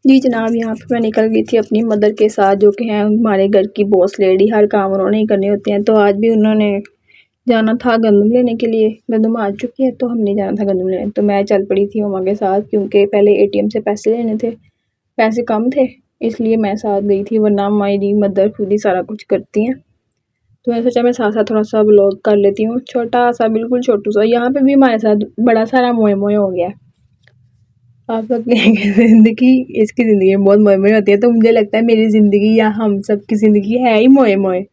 जी जनाब, यहाँ पे मैं निकल गई थी अपनी मदर के साथ, जो कि हैं हमारे घर की बॉस लेडी। हर काम उन्होंने ही करने होते हैं। तो आज भी उन्होंने जाना था गंदम लेने के लिए। गंदम आ चुकी है तो हमने जाना था गंदम लेने, तो मैं चल पड़ी थी मम्मा के साथ, क्योंकि पहले एटीएम से पैसे लेने थे, पैसे कम थे, इसलिए मैं साथ गई थी। वरना हमारी मदर खुद ही सारा कुछ करती हैं। तो मैंने सोचा मैं साथ साथ थोड़ा सा व्लॉग कर लेती हूँ, छोटा सा, बिल्कुल छोटू सा। यहाँ पे भी हमारे साथ बड़ा सारा मोए मोए हो गया है। आप लोग कहेंगे ज़िंदगी, इसकी ज़िंदगी में बहुत मोए मोए होती है, तो मुझे लगता है मेरी ज़िंदगी या हम सब की ज़िंदगी है ही मोए मोए,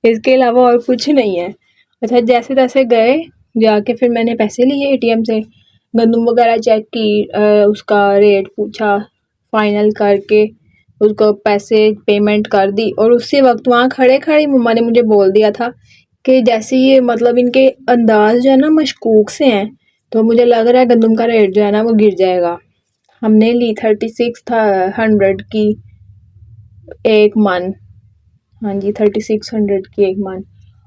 इसके अलावा और कुछ नहीं है। अच्छा, जैसे तैसे गए, जाके फिर मैंने पैसे लिए एटीएम से, गंदम वगैरह चेक की, उसका रेट पूछा, फाइनल करके उसको पैसे पेमेंट कर दी। और उसी वक्त वहाँ खड़े खड़े मम्मा ने मुझे बोल दिया था कि जैसे ये मतलब इनके अंदाज जो है ना मशकूक से हैं, तो मुझे लग रहा है गंदम का रेट जो है ना वो गिर जाएगा। हमने ली 3600 की एक मन। हाँ जी, 3600 की एक मन।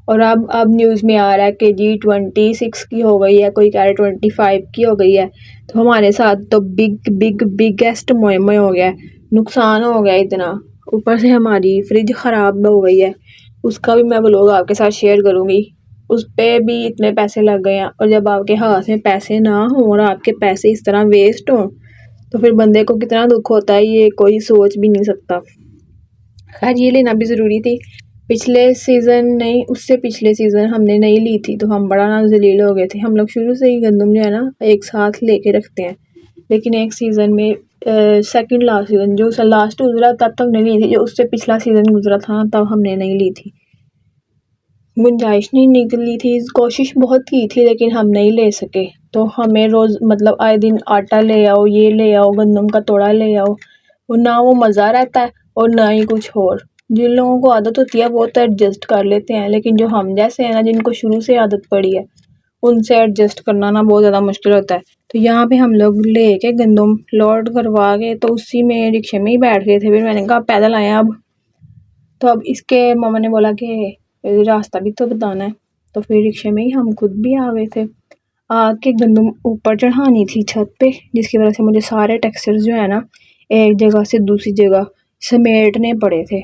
और अब न्यूज़ में आ रहा है कि जी 26 की हो गई है, कोई कह रहा है 25 की हो गई है। तो हमारे साथ तो बिगेस्ट मोए मोए हो गया है, नुकसान हो गया इतना। ऊपर से हमारी फ्रिज ख़राब हो गई है, उसका भी मैं व्लॉग आपके साथ शेयर करूँगी। उस पे भी इतने पैसे लग गए हैं, और जब आपके हाथ में पैसे ना हों और आपके पैसे इस तरह वेस्ट हों, तो फिर बंदे को कितना दुख होता है, ये कोई सोच भी नहीं सकता। खैर, ये लेना भी ज़रूरी थी। पिछले सीज़न नहीं, उससे पिछले सीज़न हमने नहीं ली थी, तो हम बड़ा ना ज़लील हो गए थे। हम लोग शुरू से ही गंदम जो है ना एक साथ लेके रखते हैं, लेकिन एक सीज़न में सेकंड लास्ट सीज़न जो लास्ट गुजरा तब तक नहीं ली थी, जो उससे पिछला सीज़न गुजरा था तब हमने नहीं ली थी। गुंजाइश नहीं निकली थी, कोशिश बहुत की थी, लेकिन हम नहीं ले सके। तो हमें रोज़ मतलब आए दिन आटा ले आओ, ये ले आओ, गंदम का तोड़ा ले आओ, और ना वो मज़ा रहता है और ना ही कुछ और। जिन लोगों को आदत होती है वो तो एडजस्ट कर लेते हैं, लेकिन जो हम जैसे हैं ना, जिनको शुरू से आदत पड़ी है, उनसे एडजस्ट करना ना बहुत ज़्यादा मुश्किल होता है। तो यहाँ पे हम लोग लेके गंदम लोड करवा के, तो उसी में रिक्शे में ही बैठ गए थे। फिर मैंने कहा पैदल आए अब। तो अब इसके मामा ने बोला कि रास्ता भी तो बताना है, तो फिर रिक्शे में ही हम खुद भी आ गए थे। आके गंदम ऊपर चढ़ानी थी छत पे, जिसकी वजह से मुझे सारे टेक्सचर्स जो है ना एक जगह से दूसरी जगह समेटने पड़े थे।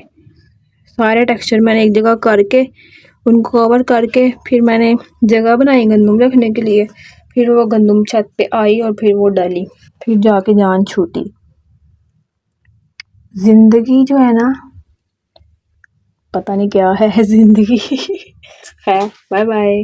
सारे टेक्सचर मैंने एक जगह करके, उनको कवर करके, फिर मैंने जगह बनाई गंदम रखने के लिए। फिर वो गंदम छत पे आई और फिर वो डाली, फिर जाके जान छूटी। ज़िंदगी जो है ना, पता नहीं क्या है ज़िंदगी। है, बाय बाय।